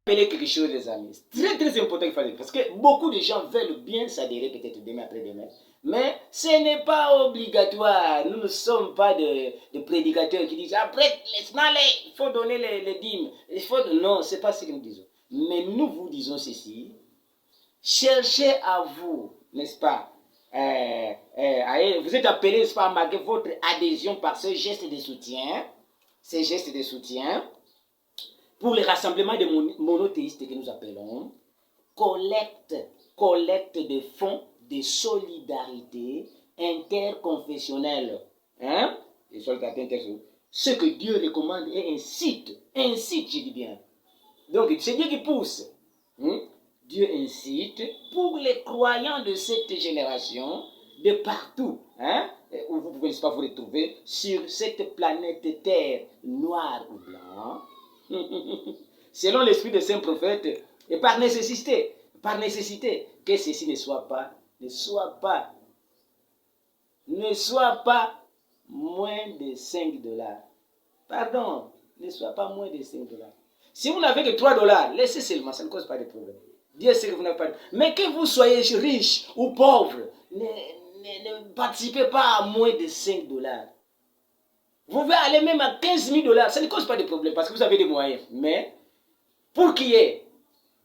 Appeler quelque chose, les amis. C'est très important qu'il faut dire. Parce que beaucoup de gens veulent bien s'adhérer peut-être demain après-demain. Mais ce n'est pas obligatoire. Nous ne sommes pas de prédicateurs qui disent après, laisse-moi aller, il faut donner les dîmes. Non, ce n'est pas ce que nous disons. Mais nous vous disons ceci. Cherchez à vous, n'est-ce pas, vous êtes appelés, n'est-ce pas, à marquer votre adhésion par ce geste de soutien. Ces gestes de soutien. Pour les rassemblements de monothéistes que nous appelons, collecte de fonds de solidarité interconfessionnelle. Hein? Ce que Dieu recommande et incite, je dis bien. Donc, c'est Dieu qui pousse. Dieu incite pour les croyants de cette génération, de partout, où vous pouvez pas vous retrouver sur cette planète Terre, noire ou blanc, selon l'esprit des saints prophètes, et par nécessité, que ceci ne soit pas moins de 5 dollars. Pardon, ne soit pas moins de 5 dollars. Si vous n'avez que 3 dollars, laissez seulement, ça ne cause pas de problème. Dieu sait que vous n'avez pas de... Mais que vous soyez riche ou pauvre, ne participez pas à moins de 5 dollars. Vous pouvez aller même à 15 000 dollars, ça ne cause pas de problème parce que vous avez des moyens. Mais pour qu'il y ait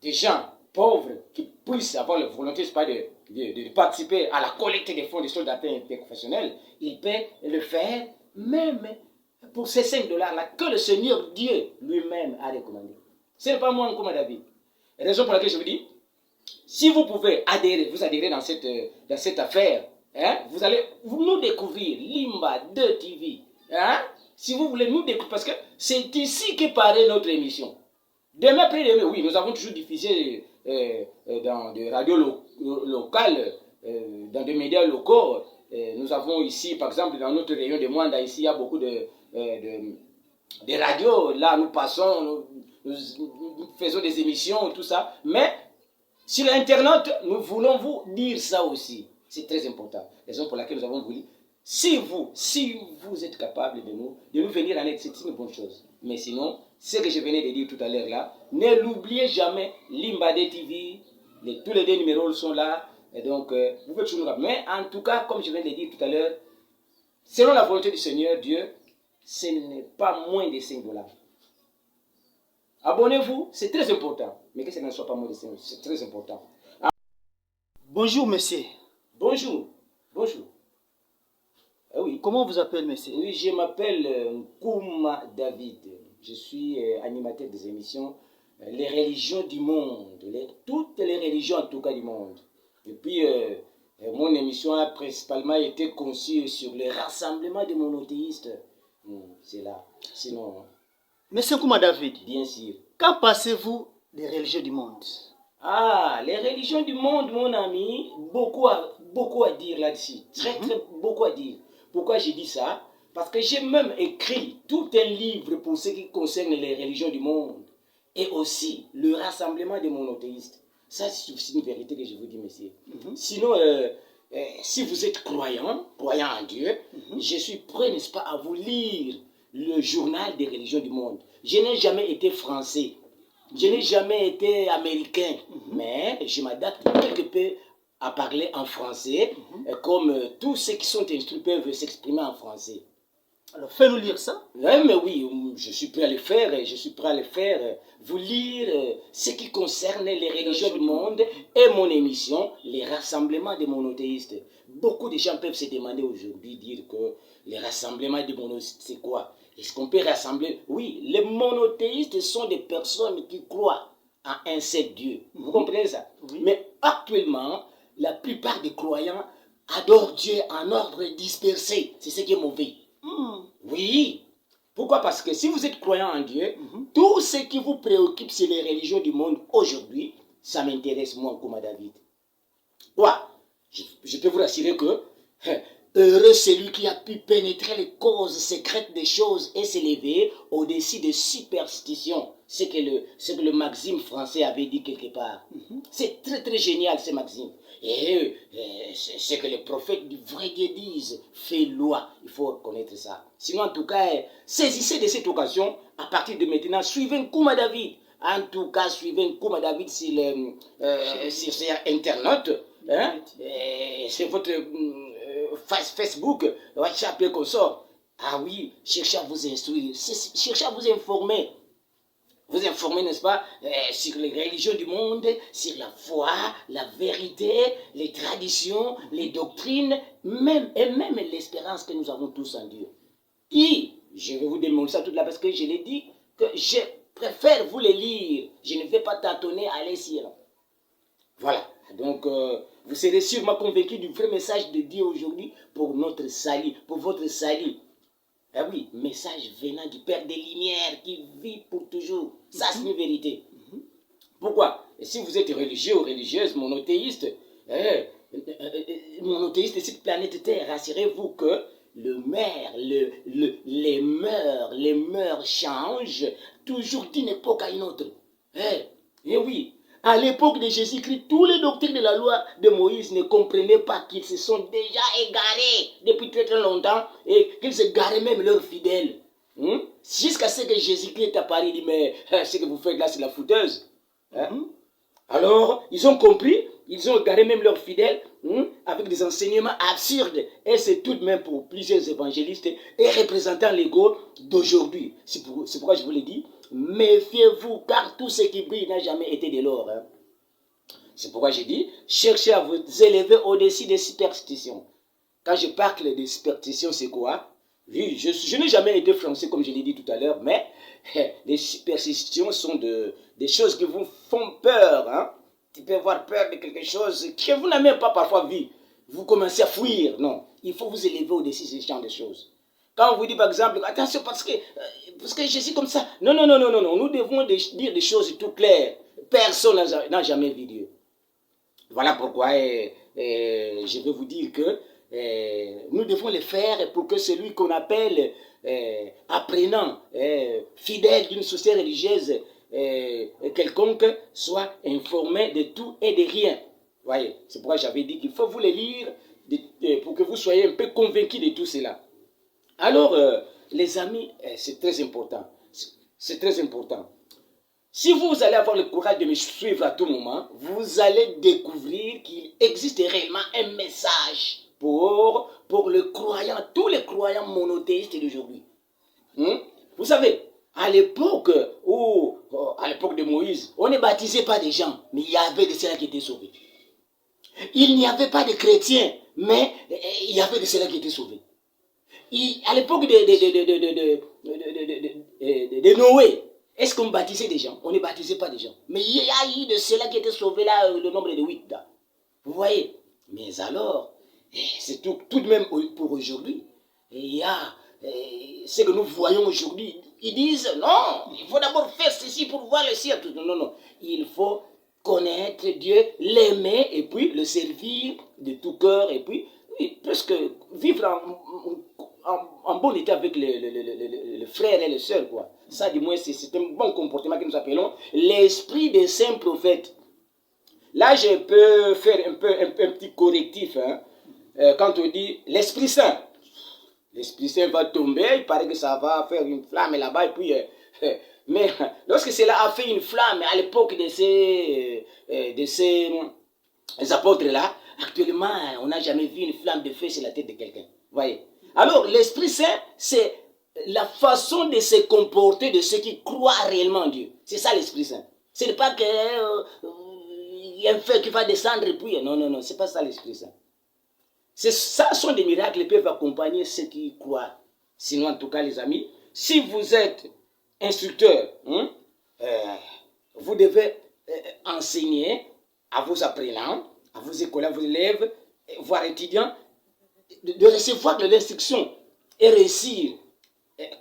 des gens pauvres qui puissent avoir la volonté de participer à la collecte des fonds des soldats interconfessionnels, ils peuvent le faire même pour ces 5 dollars-là que le Seigneur Dieu lui-même a recommandé. Ce n'est pas moi comme David. Raison pour laquelle je vous dis, si vous pouvez vous adhérer dans cette affaire, vous allez nous découvrir Limba 2 TV. Si vous voulez nous découvrir, parce que c'est ici que paraît notre émission. Demain après-demain, oui, nous avons toujours diffusé dans des radios locales, dans des médias locaux. Nous avons ici, par exemple, dans notre région de Mwanda, ici, il y a beaucoup de radios. Là, nous passons, nous faisons des émissions, tout ça. Mais sur Internet, nous voulons vous dire ça aussi. C'est très important. Raison pour laquelle nous avons voulu. Si vous êtes capable de nous venir en aide, c'est une bonne chose. Mais sinon, ce que je venais de dire tout à l'heure là, ne l'oubliez jamais, Limba TV, tous les deux numéros sont là. Et donc, vous pouvez toujours nous rappeler. Mais en tout cas, comme je viens de dire tout à l'heure, selon la volonté du Seigneur Dieu, ce n'est pas moins de 5 dollars. Abonnez-vous, c'est très important. Mais que ce ne soit pas moins de 5 dollars, c'est très important. Bonjour, monsieur. Bonjour. Ah oui. Comment vous appelez, monsieur? Oui, je m'appelle Nkouma David. Je suis animateur des émissions Les religions du monde. Toutes les religions, en tout cas, du monde. Et puis, mon émission a principalement été conçue sur le rassemblement des monothéistes. C'est là. Sinon... Monsieur Nkouma David. Bien sûr. Qu'en pensez-vous des religions du monde? Ah, les religions du monde, mon ami, beaucoup à dire là-dessus. Très, beaucoup à dire. Pourquoi j'ai dit ça? Parce que j'ai même écrit tout un livre pour ce qui concerne les religions du monde. Et aussi le rassemblement des monothéistes. Ça, c'est une vérité que je vous dis, monsieur. Sinon, si vous êtes croyant en Dieu, je suis prêt, n'est-ce pas, à vous lire le journal des religions du monde. Je n'ai jamais été français. Je n'ai jamais été américain. Mais je m'adapte quelque peu à parler en français, comme tous ceux qui sont instruits peuvent s'exprimer en français. Alors, fais-nous lire ça. Mais oui, je suis prêt à le faire. Je suis prêt à le faire. Vous lire ce qui concerne les religions du monde et mon émission, les rassemblements des monothéistes. Beaucoup de gens peuvent se demander aujourd'hui, dire que les rassemblements des monothéistes, c'est quoi? Est-ce qu'on peut rassembler? Oui, les monothéistes sont des personnes qui croient à un seul Dieu. Vous comprenez ça? Mais actuellement, la plupart des croyants adorent Dieu en ordre dispersé. C'est ce qui est mauvais. Oui. Pourquoi? Parce que si vous êtes croyant en Dieu, tout ce qui vous préoccupe sur les religions du monde aujourd'hui, ça m'intéresse moi, Nkouma David. Quoi? Je peux vous rassurer que heureux celui qui a pu pénétrer les causes secrètes des choses et s'élever au-dessus des superstitions. C'est que le maxime français avait dit quelque part. C'est très très génial ce maxime. Et c'est que les prophètes du vrai Dieu disent, fais loi. Il faut reconnaître ça. Sinon en tout cas, saisissez de cette occasion, à partir de maintenant, suivez Nkouma David. En tout cas, suivez Nkouma David sur Internet, hein, sur votre Facebook, WhatsApp et consort. Ah oui, cherchez à vous instruire, cherchez à vous informer. Vous informer, n'est-ce pas, sur les religions du monde, sur la foi, la vérité, les traditions, les doctrines, même l'espérance que nous avons tous en Dieu. Et je vais vous démontrer ça toute là parce que je l'ai dit, que je préfère vous les lire. Je ne vais pas tâtonner à les lire. Voilà. Donc, vous serez sûrement convaincus du vrai message de Dieu aujourd'hui pour notre salut, pour votre salut. Ah oui, message venant du Père des Lumières qui vit pour toujours. Ça, c'est une vérité. Pourquoi? Et si vous êtes religieux ou religieuse, monothéiste de cette planète Terre, rassurez-vous que les mœurs changent toujours d'une époque à une autre. Et oui, à l'époque de Jésus-Christ, tous les doctrines de la loi de Moïse ne comprenaient pas qu'ils se sont déjà égarés depuis très très longtemps et qu'ils se garaient même leurs fidèles. Jusqu'à ce que Jésus-Christ est apparu, il dit, mais ce que vous faites là, c'est la fouteuse. Alors, ils ont compris, ils ont égaré même leurs fidèles avec des enseignements absurdes. Et c'est tout de même pour plusieurs évangélistes et représentants légaux d'aujourd'hui. C'est pourquoi je vous l'ai dit, méfiez-vous, car tout ce qui brille n'a jamais été de l'or. C'est pourquoi j'ai dit, cherchez à vous élever au-dessus des superstitions. Quand je parle de superstitions, c'est quoi? Oui, je n'ai jamais été français, comme je l'ai dit tout à l'heure, mais les superstitions sont des choses qui vous font peur. Tu peux avoir peur de quelque chose que vous n'avez même pas parfois vu. Vous commencez à fuir. Non, il faut vous élever au-dessus de ce genre de choses. Quand on vous dit par exemple, attention parce que je suis comme ça. Non, nous devons dire des choses tout claires. Personne n'a jamais vu Dieu. Voilà pourquoi je vais vous dire que nous devons le faire pour que celui qu'on appelle apprenant, fidèle d'une société religieuse quelconque, soit informé de tout et de rien. Voyez, c'est pourquoi j'avais dit qu'il faut vous les lire pour que vous soyez un peu convaincus de tout cela. Alors, les amis, c'est très important. C'est très important. Si vous allez avoir le courage de me suivre à tout moment, vous allez découvrir qu'il existe réellement un message pour le croyant, tous les croyants monothéistes d'aujourd'hui. Vous savez, à l'époque de Moïse, on ne baptisait pas des gens, mais il y avait de ceux-là qui étaient sauvés. Il n'y avait pas de chrétiens, mais il y avait de ceux-là qui étaient sauvés. À l'époque de Noé, est-ce qu'on baptisait des gens? On ne baptisait pas des gens. Mais il y a eu de ceux-là qui étaient sauvés là, le nombre de 8. Là. Vous voyez? Mais alors, c'est tout de même pour aujourd'hui. Il y a ce que nous voyons aujourd'hui. Ils disent, non, il faut d'abord faire ceci pour voir le ciel. Non. Il faut connaître Dieu, l'aimer et puis le servir de tout cœur et puis presque vivre en bon état avec les frères et les sœurs, quoi. Ça, du moins, c'est un bon comportement que nous appelons l'esprit des saints prophètes. Là, je peux faire un petit correctif. Quand on dit l'Esprit Saint, l'Esprit Saint va tomber, il paraît que ça va faire une flamme là-bas, et puis... mais lorsque cela a fait une flamme à l'époque de ces apôtres-là, actuellement, on n'a jamais vu une flamme de feu sur la tête de quelqu'un. Voyez. Alors, l'Esprit Saint, c'est la façon de se comporter de ceux qui croient réellement en Dieu. C'est ça l'Esprit Saint. Ce n'est pas qu'il y a un feu qui va descendre et puis... Non, c'est pas ça l'Esprit Saint. Ça sont des miracles qui peuvent accompagner ceux qui croient. Sinon, en tout cas, les amis, si vous êtes instructeur, vous devez enseigner à vos apprenants, à vos écoliers, à vos élèves, voire étudiants, de recevoir de l'instruction et réussir.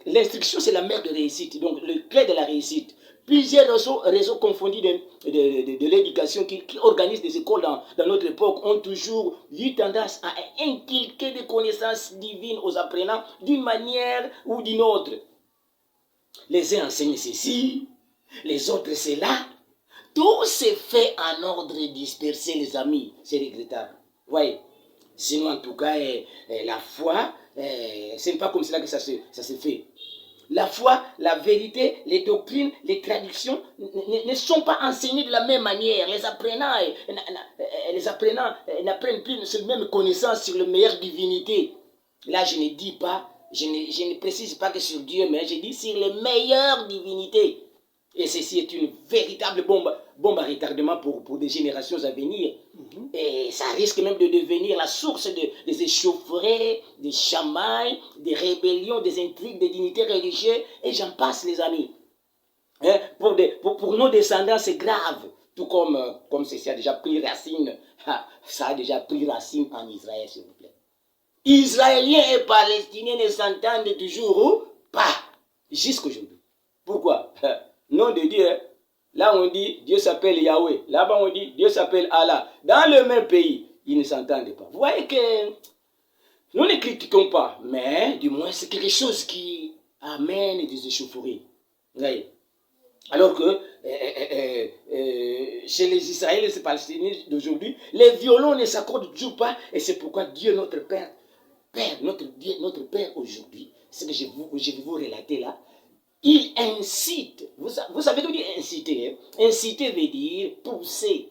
L'instruction, c'est la mère de réussite, donc le clé de la réussite. Plusieurs réseaux confondus de l'éducation qui organisent des écoles dans notre époque ont toujours eu tendance à inculquer des connaissances divines aux apprenants d'une manière ou d'une autre. Les uns enseignent ceci, les autres cela. Tout s'est fait en ordre dispersé, les amis. C'est regrettable. Voyez. Sinon, en tout cas, la foi, ce n'est pas comme cela que ça se fait. La foi, la vérité, les doctrines, les traductions ne sont pas enseignées de la même manière. Les apprenants n'apprennent plus sur la même connaissance sur la meilleure divinité. Là, je ne dis pas, je ne précise pas que sur Dieu, mais je dis sur les meilleures divinités. Et ceci est une véritable bombe à retardement pour des générations à venir. Et ça risque même de devenir la source des échauffourées, des chamailles, des rébellions, des intrigues, des dignités religieuses, et j'en passe, les amis. Hein? Pour nos descendants, c'est grave. Tout comme ceci a déjà pris racine, ça a déjà pris racine en Israël, s'il vous plaît. Israéliens et Palestiniens ne s'entendent toujours pas, jusqu'aujourd'hui. Pourquoi? Nom de Dieu, là on dit Dieu s'appelle Yahweh, là-bas on dit Dieu s'appelle Allah. Dans le même pays, ils ne s'entendent pas. Vous voyez que nous ne critiquons pas, mais du moins c'est quelque chose qui amène des échauffourées. Vous voyez? Alors que chez les Israéliens et les Palestiniens d'aujourd'hui, les violons ne s'accordent toujours pas, et c'est pourquoi Dieu notre Père, notre Père aujourd'hui, ce que je vais vous relater là, il incite. Vous savez ce que veut dire inciter, hein? Inciter veut dire pousser.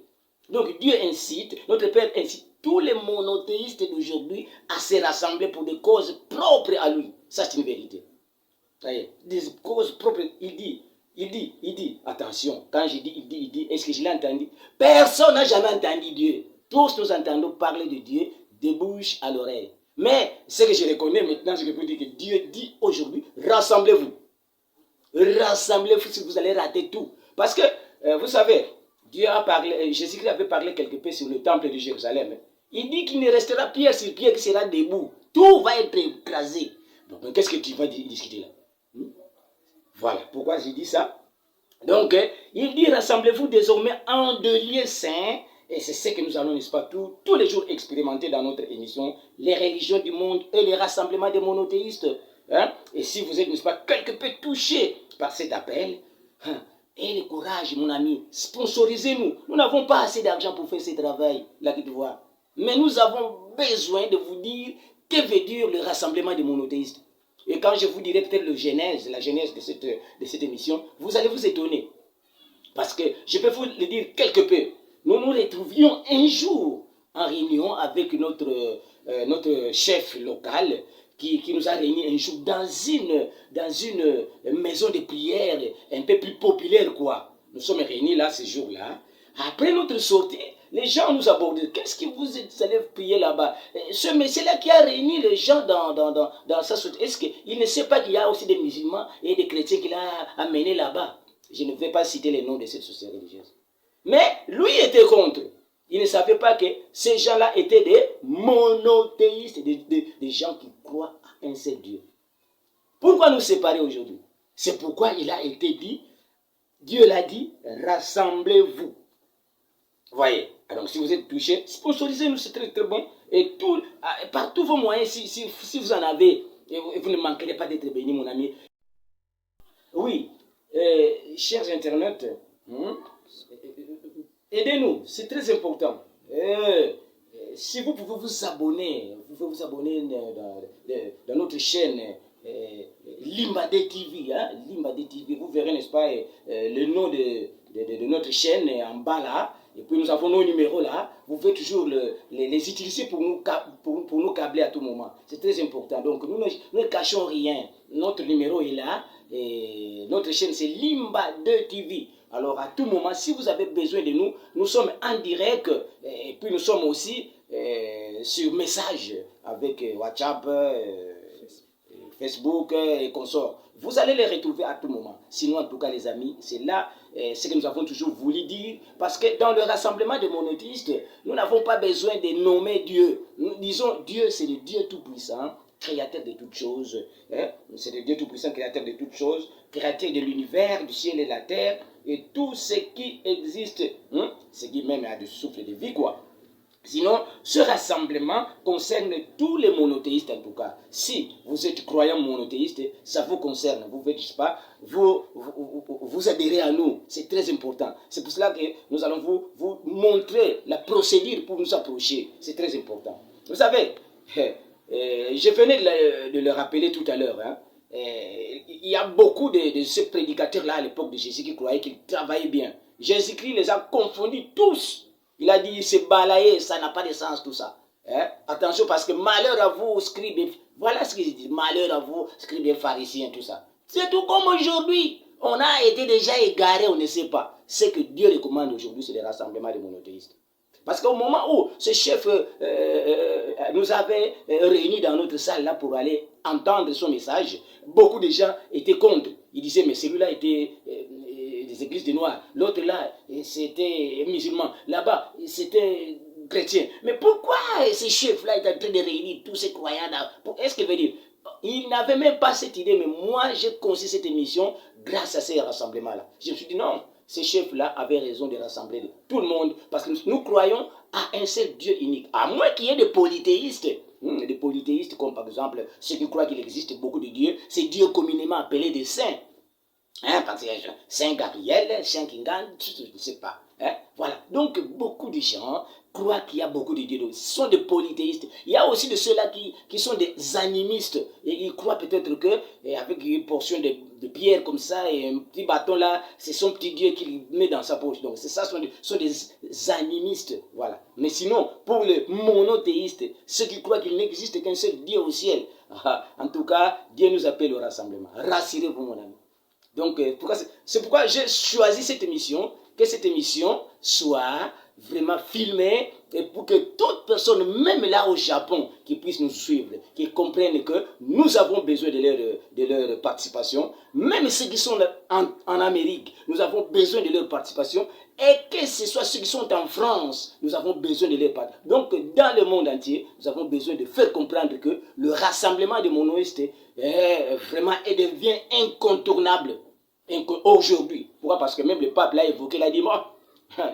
Donc Dieu incite, notre Père incite tous les monothéistes d'aujourd'hui à se rassembler pour des causes propres à lui. Ça, c'est une vérité. Voyez, des causes propres. Il dit, attention, quand je dis il dit, est-ce que je l'ai entendu? Personne n'a jamais entendu Dieu. Tous nous entendons parler de Dieu de bouche à l'oreille. Mais ce que je reconnais maintenant, c'est que je peux dire que Dieu dit aujourd'hui, rassemblez-vous. Rassemblez-vous si vous allez rater tout. Parce que, vous savez, Dieu a parlé, Jésus-Christ avait parlé quelque peu sur le temple de Jérusalem. Il dit qu'il ne restera pierre sur pierre qui sera debout. Tout va être écrasé. Donc, qu'est-ce que tu vas discuter là? Voilà pourquoi j'ai dit ça. Donc, il dit, rassemblez-vous désormais en deux lieux saints. Et c'est ce que nous allons, n'est-ce pas, tous les jours expérimenter dans notre émission, les religions du monde et les rassemblements des monothéistes. Hein? Et si vous êtes, n'est-ce pas, quelque peu touché par cet appel, ayez le courage, mon ami, sponsorisez-nous. Nous n'avons pas assez d'argent pour faire ce travail, la Côte d'Ivoire. Mais nous avons besoin de vous dire que veut dire le rassemblement des monothéistes. Et quand je vous dirai peut-être la genèse de cette émission, vous allez vous étonner. Parce que je peux vous le dire quelque peu. Nous nous retrouvions un jour en réunion avec notre chef local qui nous a réunis un jour dans une maison de prière un peu plus populaire, quoi. Nous sommes réunis là, ce jour-là. Après notre sortie, les gens nous abordaient. Qu'est-ce que vous êtes allés prier là-bas? Ce monsieur-là qui a réuni les gens dans sa sortie, est-ce qu'il ne sait pas qu'il y a aussi des musulmans et des chrétiens qu'il a amenés là-bas? Je ne vais pas citer les noms de cette société religieuse. Mais lui était contre. Il ne savait pas que ces gens-là étaient des monothéistes, des gens qui croient à un seul Dieu. Pourquoi nous séparer aujourd'hui? C'est pourquoi il a été dit, Dieu l'a dit, rassemblez-vous. Voyez, alors si vous êtes touché, sponsorisez-nous, c'est très très bon. Et par tous vos moyens, si vous en avez, et vous ne manquerez pas d'être béni, mon ami. Oui, chers internautes, aidez-nous, c'est très important. Si vous pouvez vous abonner, dans notre chaîne Limbade TV, hein, Limbade TV, vous verrez, n'est-ce pas, le nom de notre chaîne en bas là. Et puis nous avons nos numéros là. Vous pouvez toujours les utiliser pour nous câbler à tout moment. C'est très important. Donc nous ne cachons rien. Notre numéro est là. Et notre chaîne c'est Limbade TV. Alors à tout moment, si vous avez besoin de nous, nous sommes en direct. Et puis nous sommes aussi sur message avec WhatsApp, Facebook et consorts. Vous allez les retrouver à tout moment. Sinon, en tout cas, les amis, c'est là ce que nous avons toujours voulu dire. Parce que dans le rassemblement des monothéistes, nous n'avons pas besoin de nommer Dieu. Nous disons Dieu, c'est le Dieu Tout-Puissant, créateur de toutes choses. Hein? C'est le Dieu Tout-Puissant, créateur de toutes choses, créateur de l'univers, du ciel et de la terre, et tout ce qui existe, hein? Ce qui même a du souffle de vie, quoi. Sinon, ce rassemblement concerne tous les monothéistes en tout cas. Si vous êtes croyant monothéiste, ça vous concerne. Vous faites, je sais pas, vous adhérez à nous. C'est très important. C'est pour cela que nous allons vous montrer la procédure pour nous approcher. C'est très important. Vous savez, je venais de le rappeler tout à l'heure. Hein, il y a beaucoup de ces prédicateurs-là à l'époque de Jésus qui croyaient qu'ils travaillaient bien. Jésus-Christ les a confondus tous. Il a dit, c'est balayé, ça n'a pas de sens tout ça. Hein? Attention parce que malheur à vous, scribes, voilà ce qu'il dit, malheur à vous, scribes et pharisiens, tout ça. C'est tout comme aujourd'hui. On a été déjà égarés, on ne sait pas. Ce que Dieu recommande aujourd'hui, c'est le rassemblement des monothéistes. Parce qu'au moment où ce chef nous avait réunis dans notre salle là pour aller entendre son message, beaucoup de gens étaient contre. Ils disaient, mais celui-là était des églises de Noirs. L'autre là, c'était musulman. Là-bas, c'était chrétien. Mais pourquoi ce chef-là est en train de réunir tous ces croyants là? Est-ce qu'il veut dire? Il n'avait même pas cette idée, mais moi, j'ai conçu cette émission grâce à ces rassemblements-là. Je me suis dit, non, ces chefs-là avaient raison de rassembler tout le monde, parce que nous croyons à un seul Dieu unique. À moins qu'il y ait des polythéistes comme par exemple ceux qui croient qu'il existe beaucoup de dieux, ces dieux communément appelés des saints. Hein, parce qu'il y a Saint Gabriel, Saint Kingan, je ne sais pas. Hein? Voilà. Donc, beaucoup de gens croient qu'il y a beaucoup de dieux. Ce sont des polythéistes. Il y a aussi de ceux-là qui sont des animistes. Et ils croient peut-être que, avec une portion de pierre comme ça et un petit bâton là, c'est son petit Dieu qu'il met dans sa poche. Donc, c'est ça, ce sont des animistes. Voilà. Mais sinon, pour les monothéistes, ceux qui croient qu'il n'existe qu'un seul Dieu au ciel, en tout cas, Dieu nous appelle au rassemblement. Rassurez-vous, mon ami. Donc, c'est pourquoi j'ai choisi cette émission, que cette émission soit vraiment filmée et pour que toute personne, même là au Japon, qui puisse nous suivre, qui comprenne que nous avons besoin de leur participation, même ceux qui sont en Amérique, nous avons besoin de leur participation, et que ce soit ceux qui sont en France, nous avons besoin de leur participation. Donc, dans le monde entier, nous avons besoin de faire comprendre que le rassemblement des monothéistes vraiment devient incontournable. Aujourd'hui. Pourquoi? Parce que même le pape l'a évoqué, il a dit, moi,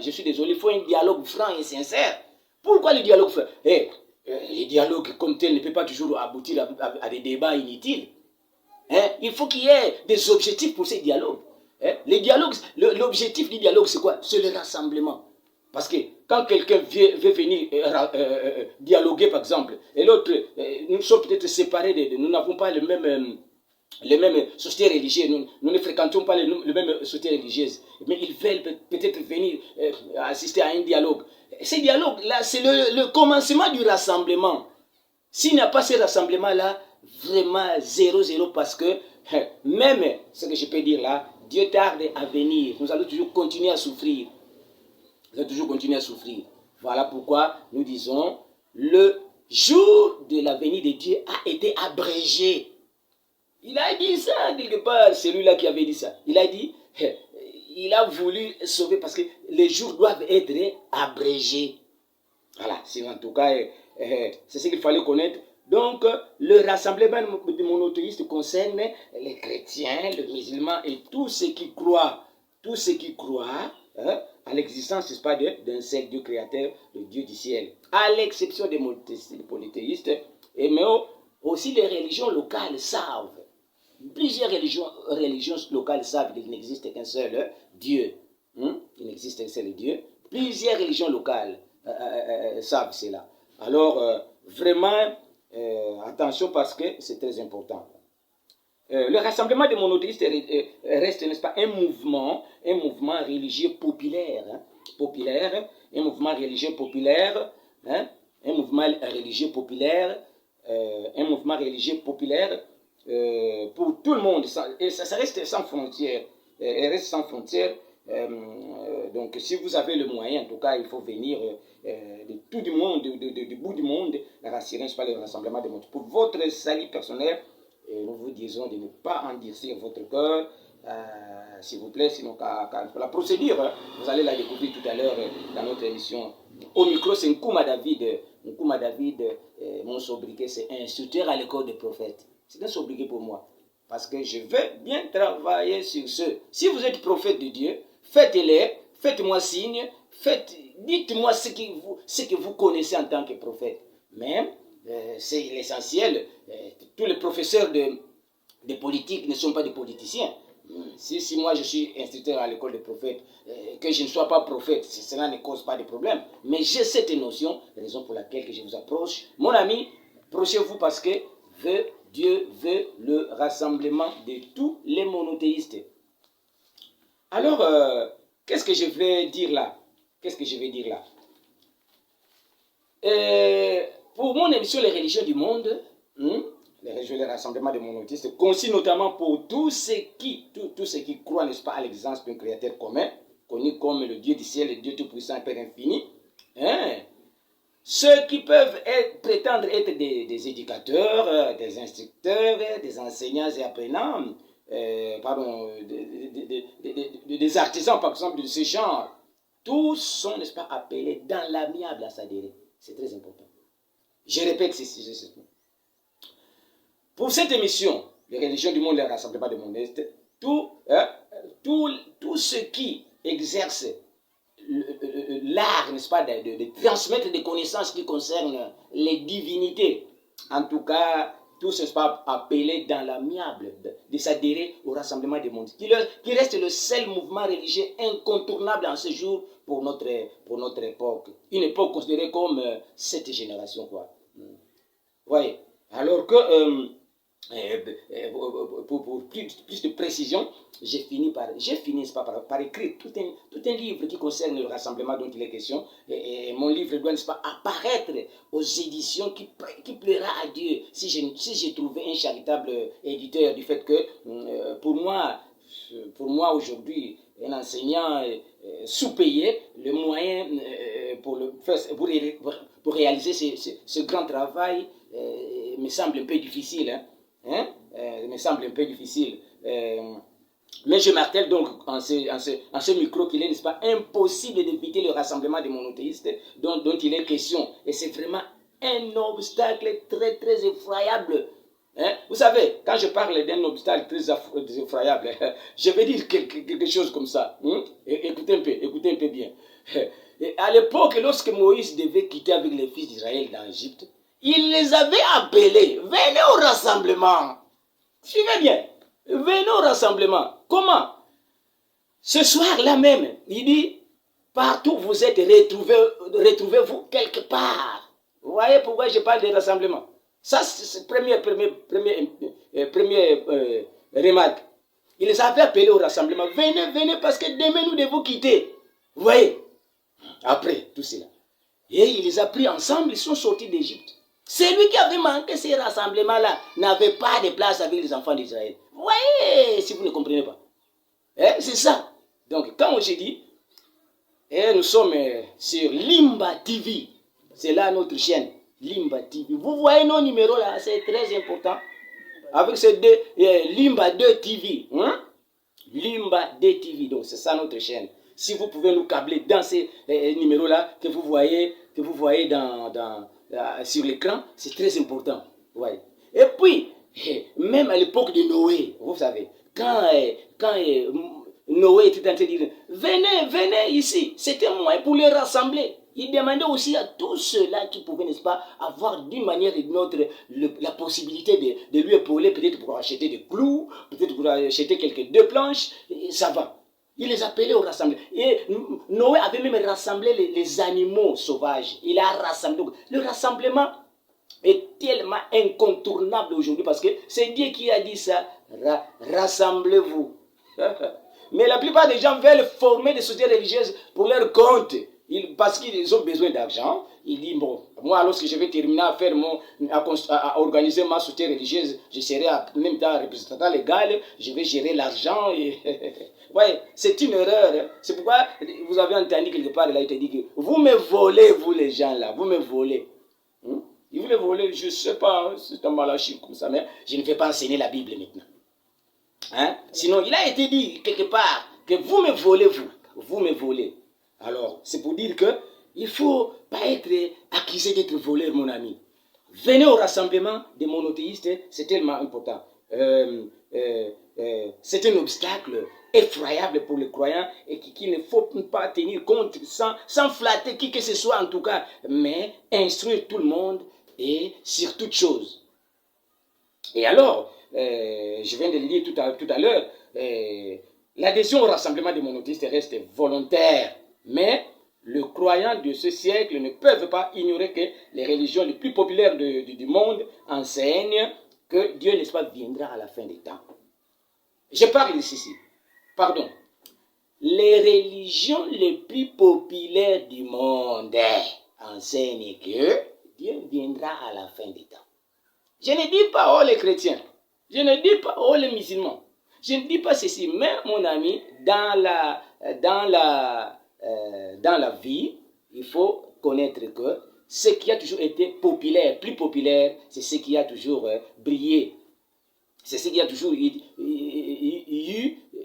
je suis désolé, il faut un dialogue franc et sincère. Pourquoi le dialogue franc? Les dialogues comme tel ne peut pas toujours aboutir à des débats inutiles. Il faut qu'il y ait des objectifs pour ces dialogues. Les dialogues, l'objectif du dialogue, c'est quoi? C'est le rassemblement. Parce que quand quelqu'un veut venir dialoguer, par exemple, et l'autre, nous sommes peut-être séparés, nous n'avons pas le même... les mêmes sociétés religieuses, nous ne fréquentons pas les mêmes sociétés religieuses, mais ils veulent peut-être venir assister à un dialogue. Ce dialogue-là, c'est le commencement du rassemblement. S'il n'y a pas ce rassemblement-là, vraiment 0-0, parce que même ce que je peux dire là, Dieu tarde à venir. Nous allons toujours continuer à souffrir. Nous allons toujours continuer à souffrir. Voilà pourquoi nous disons, le jour de la venue de Dieu a été abrégé. Il a dit ça quelque part, celui-là qui avait dit ça. Il a dit, il a voulu sauver parce que les jours doivent être abrégés. Voilà, c'est en tout cas, c'est ce qu'il fallait connaître. Donc, le rassemblement des monothéistes concerne les chrétiens, les musulmans et tous ceux qui croient, à l'existence, n'est-ce pas, d'un seul Dieu créateur, le Dieu du ciel. À l'exception des polythéistes, mais aussi les religions locales savent. Plusieurs religions locales savent qu'il n'existe qu'un seul Dieu. Il n'existe qu'un seul Dieu. Plusieurs religions locales savent cela. Alors, vraiment, attention parce que c'est très important. Le rassemblement des monothéistes reste, n'est-ce pas, un mouvement religieux populaire. Un mouvement religieux populaire. Un mouvement religieux populaire. Pour tout le monde, et ça reste sans frontières. Donc, si vous avez le moyen, en tout cas, il faut venir de tout du monde, du bout du monde, rassurer pas le rassemblement des mondes. Pour votre salut personnel, nous vous disons de ne pas endurcir votre cœur, s'il vous plaît, sinon la procédure, vous allez la découvrir tout à l'heure dans notre émission. Au micro, c'est Nkouma David. Nkouma David, mon sobriquet, c'est instructeur à l'école des prophètes. C'est un sobriquet pour moi. Parce que je veux bien travailler sur ce. Si vous êtes prophète de Dieu, faites-les, faites-moi signe, dites-moi ce que vous connaissez en tant que prophète. Mais c'est l'essentiel. Tous les professeurs de politique ne sont pas des politiciens. Si moi je suis instructeur à l'école des prophètes, que je ne sois pas prophète, cela ne cause pas de problème. Mais j'ai cette notion, raison pour laquelle je vous approche. Mon ami, approchez-vous parce que Dieu veut le rassemblement de tous les monothéistes. Alors, qu'est-ce que je vais dire là? Qu'est-ce que je vais dire là? Pour mon émission Les religions du monde, les religions, les rassemblements des monothéistes, conçus notamment pour tous ceux qui croient, n'est-ce pas, à l'existence d'un créateur commun, connu comme le Dieu du ciel, le Dieu tout-puissant, Père infini. Ceux qui peuvent prétendre être des éducateurs, des instructeurs, des enseignants et apprenants, des artisans par exemple de ce genre, tous sont, n'est-ce pas, appelés dans l'amiable à s'adhérer. C'est très important. Je répète ceci. Pour cette émission, les religions du monde, les rassemblements des monothéistes, tous ceux qui exercent l'art, n'est-ce pas, de transmettre des connaissances qui concernent les divinités, en tout cas, tous ne sont pas appelés dans l'amiable de s'adhérer au rassemblement des mondes, qui reste le seul mouvement religieux incontournable en ce jour pour notre époque. Une époque considérée comme cette génération, quoi. Voyez, alors que pour plus de précision, j'ai fini par écrire tout un livre qui concerne le rassemblement dont il est question. Et mon livre doit, n'est-ce pas, apparaître aux éditions qui plaira à Dieu si j'ai trouvé un charitable éditeur, du fait que pour moi aujourd'hui, un enseignant sous-payé, le moyen pour réaliser ce grand travail me semble un peu difficile. Me semble un peu difficile. Mais je martèle donc en ce micro qu'il est, n'est-ce pas, impossible d'éviter le rassemblement des monothéistes dont il est question. Et c'est vraiment un obstacle très très effroyable. Vous savez, quand je parle d'un obstacle très effroyable, je vais dire quelque chose comme ça. Écoutez un peu bien. Et à l'époque, lorsque Moïse devait quitter avec les fils d'Israël dans l'Égypte, il les avait appelés, venez au rassemblement. Suivez bien, venez au rassemblement. Comment? Ce soir-là même, il dit, partout vous êtes, retrouvez-vous quelque part. Vous voyez pourquoi je parle de rassemblement? Ça, c'est première remarque. Il les avait appelés au rassemblement. Venez, parce que demain nous devons quitter. Vous voyez? Après tout cela. Et il les a pris ensemble, ils sont sortis d'Égypte. Celui qui avait manqué ces rassemblements-là n'avait pas de place avec les enfants d'Israël. Vous voyez, si vous ne comprenez pas. C'est ça. Donc, quand j'ai dit, nous sommes sur Limba TV. C'est là notre chaîne, Limba TV. Vous voyez nos numéros là, c'est très important. Avec ces deux, Limba 2 TV. Limba 2 TV, donc c'est ça notre chaîne. Si vous pouvez nous câbler dans ces numéros-là que vous voyez sur l'écran, c'est très important. Ouais. Et puis, même à l'époque de Noé, vous savez, quand Noé était en train de dire, venez ici, c'était un moyen pour les rassembler. Il demandait aussi à tous ceux-là qui pouvaient, n'est-ce pas, avoir d'une manière ou d'une autre la possibilité de lui épauler, peut-être pour acheter des clous, peut-être pour acheter quelques deux planches, et ça va. Il les appelait au rassemblement. Et Noé avait même rassemblé les animaux sauvages. Il a rassemblé. Donc, le rassemblement est tellement incontournable aujourd'hui parce que c'est Dieu qui a dit ça. Rassemblez-vous. Mais la plupart des gens veulent former des sociétés religieuses pour leur compte. Parce qu'ils ont besoin d'argent. Ils disent, bon, moi, lorsque je vais terminer à organiser ma société religieuse, je serai en même temps représentant légal, je vais gérer l'argent. Ouais, c'est une erreur. Hein. C'est pourquoi vous avez entendu quelque part, il a été dit que vous me volez, vous les gens là, vous me volez. Vous me volez, je ne sais pas, hein, c'est un malachie comme ça, mais je ne vais pas enseigner la Bible maintenant. Hein? Sinon, il a été dit quelque part que vous me volez, vous me volez. Alors, c'est pour dire que il ne faut pas être accusé d'être voleur, mon ami. Venez au rassemblement des monothéistes, c'est tellement important. C'est un obstacle effroyable pour les croyants et qu'il ne faut pas tenir compte sans flatter qui que ce soit en tout cas, mais instruire tout le monde et sur toute chose. Et alors, je viens de le dire tout à l'heure, l'adhésion au rassemblement des monothéistes reste volontaire, mais les croyants de ce siècle ne peuvent pas ignorer que les religions les plus populaires du monde enseignent que Dieu, n'est-ce pas, viendra à la fin des temps. Je parle ici, pardon. Les religions les plus populaires du monde enseignent que Dieu viendra à la fin des temps. Je ne dis pas, oh les chrétiens, je ne dis pas, oh les musulmans, je ne dis pas ceci, mais mon ami, dans la vie, il faut connaître que ce qui a toujours été populaire, plus populaire, c'est ce qui a toujours brillé. C'est ce qui a toujours eu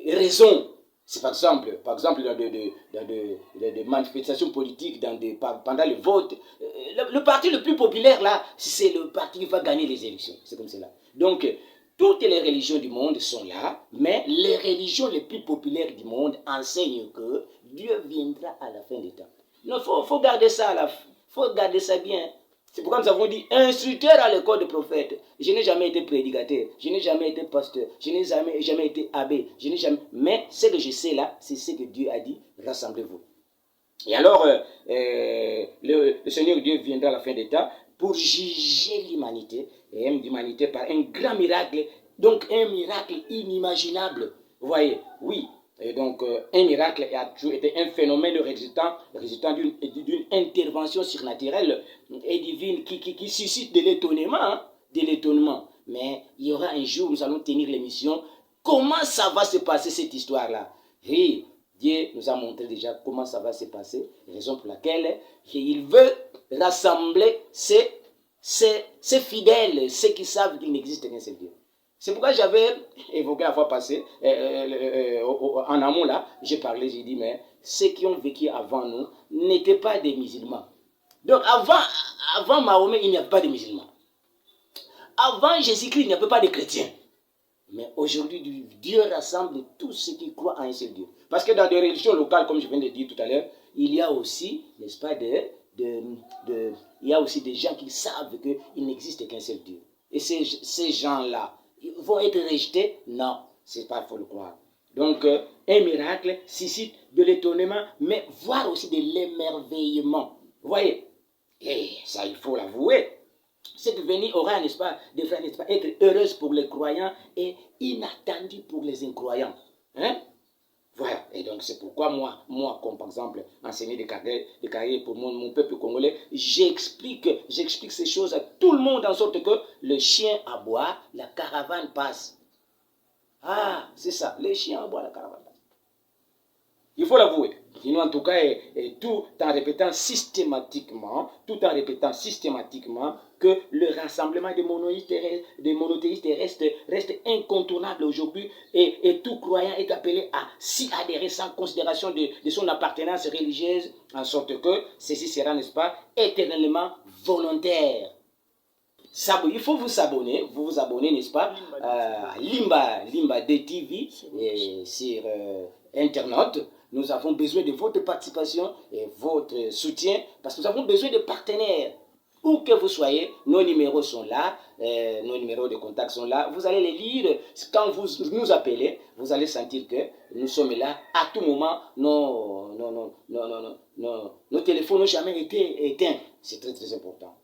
raison. C'est par exemple dans des manifestations politiques, pendant le vote, le parti le plus populaire là, c'est le parti qui va gagner les élections. C'est comme cela. Donc, toutes les religions du monde sont là, mais les religions les plus populaires du monde enseignent que Dieu viendra à la fin des temps. Il faut garder ça faut garder ça bien. C'est pourquoi nous avons dit instructeur à l'école de prophète. Je n'ai jamais été prédicateur, je n'ai jamais été pasteur, je n'ai jamais été abbé, mais ce que je sais là, c'est ce que Dieu a dit, rassemblez-vous. Et alors, le Seigneur Dieu viendra à la fin des temps pour juger l'humanité, et l'humanité par un grand miracle, donc un miracle inimaginable. Vous voyez, oui. Et donc, un miracle a toujours été un phénomène résultant d'une intervention surnaturelle et divine qui suscite de l'étonnement. Mais il y aura un jour, nous allons tenir l'émission. Comment ça va se passer cette histoire-là? Et Dieu nous a montré déjà comment ça va se passer, raison pour laquelle il veut rassembler ses fidèles, ceux qui savent qu'il n'existe qu'un seul Dieu. C'est pourquoi j'avais évoqué la fois passée, en amont là, j'ai dit, mais ceux qui ont vécu avant nous n'étaient pas des musulmans. Donc avant Mahomet, il n'y avait pas de musulmans. Avant Jésus-Christ, il n'y avait pas de chrétiens. Mais aujourd'hui, Dieu rassemble tous ceux qui croient en un seul Dieu. Parce que dans des religions locales, comme je viens de dire tout à l'heure, il y a aussi, n'est-ce pas, il y a aussi des gens qui savent qu'il n'existe qu'un seul Dieu. Et ces gens-là, ils vont être rejetés? Non, c'est pas, il faut le croire. Donc, un miracle suscite de l'étonnement, mais voire aussi de l'émerveillement. Vous voyez? Et ça, il faut l'avouer. Cette venue aura, n'est-ce pas, devrait, n'est-ce pas, être heureuse pour les croyants et inattendue pour les incroyants. Hein? Voilà. Et donc, c'est pourquoi moi, comme par exemple, enseigner des carrières pour mon peuple congolais, j'explique ces choses à tout le monde en sorte que le chien aboie, la caravane passe. Ah, c'est ça, les chiens aboient, la caravane passe. Il faut l'avouer. Sinon, en tout cas, tout en répétant systématiquement que le rassemblement des monothéistes reste incontournable aujourd'hui et tout croyant est appelé à s'y adhérer sans considération de son appartenance religieuse, en sorte que ceci sera, n'est-ce pas, éternellement volontaire. Il faut vous abonner, n'est-ce pas, à Limba DTV sur Internet. Nous avons besoin de votre participation et votre soutien parce que nous avons besoin de partenaires. Où que vous soyez, nos numéros sont là, nos numéros de contact sont là. Vous allez les lire. Quand vous nous appelez, vous allez sentir que nous sommes là à tout moment. Nos téléphones n'ont jamais été éteints. C'est très très important.